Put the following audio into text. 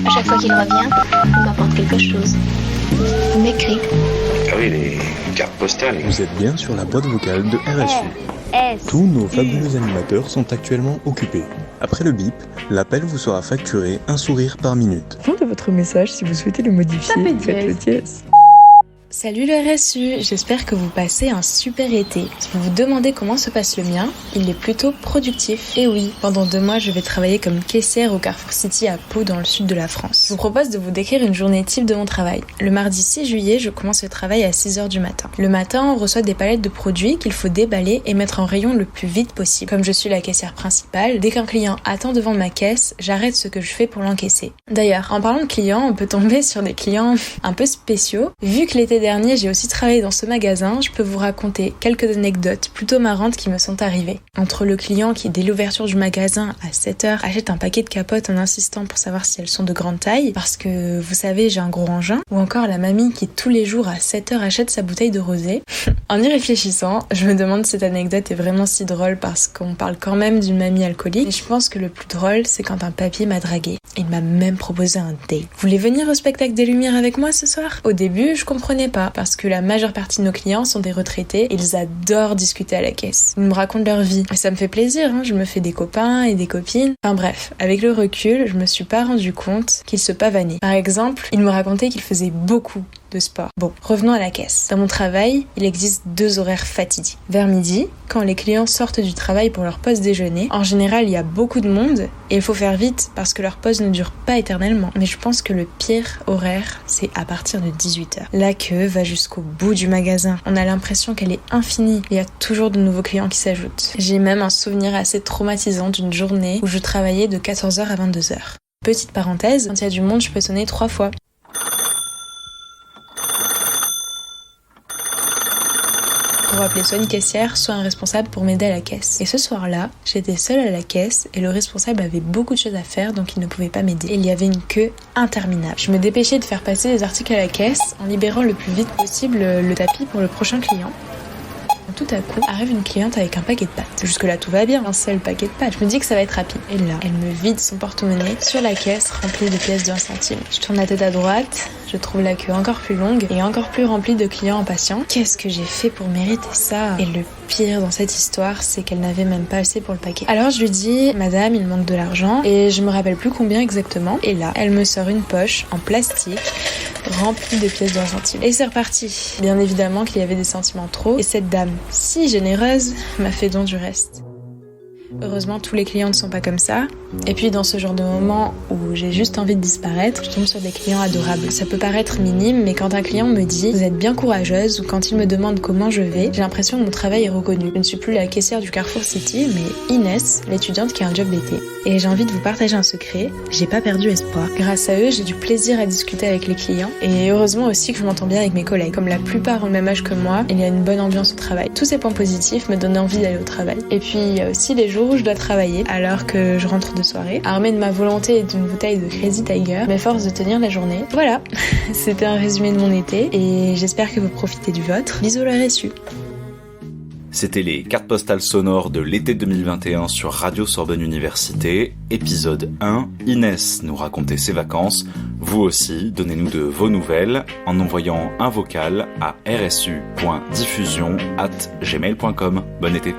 À chaque fois qu'il revient, il m'apporte quelque chose. Il m'écrit. Ah oui, les cartes postales. Vous êtes bien sur la boîte vocale de RSU. Tous nos fabuleux animateurs sont actuellement occupés. Après le bip, l'appel vous sera facturé un sourire par minute. Fin de votre message, si vous souhaitez le modifier, faites le dièse. Salut le RSU, j'espère que vous passez un super été. Si vous vous demandez comment se passe le mien, il est plutôt productif. Et oui, pendant 2 mois, je vais travailler comme caissière au Carrefour City à Pau dans le sud de la France. Je vous propose de vous décrire une journée type de mon travail. Le mardi 6 juillet, je commence le travail à 6h du matin. Le matin, on reçoit des palettes de produits qu'il faut déballer et mettre en rayon le plus vite possible. Comme je suis la caissière principale, dès qu'un client attend devant ma caisse, j'arrête ce que je fais pour l'encaisser. D'ailleurs, en parlant de clients, on peut tomber sur des clients un peu spéciaux. Vu que l'été dernier, j'ai aussi travaillé dans ce magasin, je peux vous raconter quelques anecdotes plutôt marrantes qui me sont arrivées. Entre le client qui, dès l'ouverture du magasin à 7h, achète un paquet de capotes en insistant pour savoir si elles sont de grande taille, parce que vous savez, j'ai un gros engin, ou encore la mamie qui tous les jours à 7h achète sa bouteille de rosé. En y réfléchissant, je me demande si cette anecdote est vraiment si drôle parce qu'on parle quand même d'une mamie alcoolique, et je pense que le plus drôle, c'est quand un papier m'a dragué. Il m'a même proposé un date. Vous voulez venir au spectacle des Lumières avec moi ce soir? Au début, je comprenais pas, parce que la majeure partie de nos clients sont des retraités et ils adorent discuter à la caisse. Ils me racontent leur vie. Et ça me fait plaisir, je me fais des copains et des copines. Enfin bref, avec le recul, je me suis pas rendu compte qu'ils se pavanaient. Par exemple, ils me racontaient qu'ils faisaient beaucoup de sport. Bon, revenons à la caisse. Dans mon travail, il existe 2 horaires fatidiques. Vers midi, quand les clients sortent du travail pour leur pause déjeuner, en général, il y a beaucoup de monde et il faut faire vite parce que leur pause ne dure pas éternellement. Mais je pense que le pire horaire, c'est à partir de 18h. La queue va jusqu'au bout du magasin. On a l'impression qu'elle est infinie. Il y a toujours de nouveaux clients qui s'ajoutent. J'ai même un souvenir assez traumatisant d'une journée où je travaillais de 14h à 22h. Petite parenthèse, quand il y a du monde, je peux sonner 3 fois. Pour appeler soit une caissière, soit un responsable pour m'aider à la caisse. Et ce soir-là, j'étais seule à la caisse et le responsable avait beaucoup de choses à faire donc il ne pouvait pas m'aider. Il y avait une queue interminable. Je me dépêchais de faire passer les articles à la caisse en libérant le plus vite possible le tapis pour le prochain client. Tout à coup, arrive une cliente avec un paquet de pâtes. Jusque-là, tout va bien, un seul paquet de pâtes. Je me dis que ça va être rapide. Et là, elle me vide son porte-monnaie sur la caisse remplie de pièces de 1 centime. Je tourne la tête à droite, je trouve la queue encore plus longue et encore plus remplie de clients impatients. Qu'est-ce que j'ai fait pour mériter ça? Et le pire dans cette histoire, c'est qu'elle n'avait même pas assez pour le paquet. Alors je lui dis, madame, il manque de l'argent et je me rappelle plus combien exactement. Et là, elle me sort une poche en plastique remplie de pièces de 1 centime. Et c'est reparti. Bien évidemment qu'il y avait des sentiments trop et cette dame, si généreuse, m'a fait don du reste. Heureusement, tous les clients ne sont pas comme ça. Et puis, dans ce genre de moment où j'ai juste envie de disparaître, je tombe sur des clients adorables. Ça peut paraître minime, mais quand un client me dit « Vous êtes bien courageuse » ou quand il me demande comment je vais, j'ai l'impression que mon travail est reconnu. Je ne suis plus la caissière du Carrefour City, mais Inès, l'étudiante qui a un job d'été. Et j'ai envie de vous partager un secret, j'ai pas perdu espoir. Grâce à eux, j'ai du plaisir à discuter avec les clients. Et heureusement aussi que je m'entends bien avec mes collègues. Comme la plupart ont le même âge que moi, il y a une bonne ambiance au travail. Tous ces points positifs me donnent envie d'aller au travail. Et puis, il y a aussi les jours où je dois travailler, alors que je rentre de soirée, armée de ma volonté et d'une bouteille de Crazy Tiger, m'efforce de tenir la journée. Voilà, c'était un résumé de mon été, et j'espère que vous profitez du vôtre. Bisous le RSU. C'était les cartes postales sonores de l'été 2021 sur Radio Sorbonne Université, épisode 1. Inès nous racontait ses vacances. Vous aussi, donnez-nous de vos nouvelles en envoyant un vocal à rsu.diffusion@gmail.com. Bon été.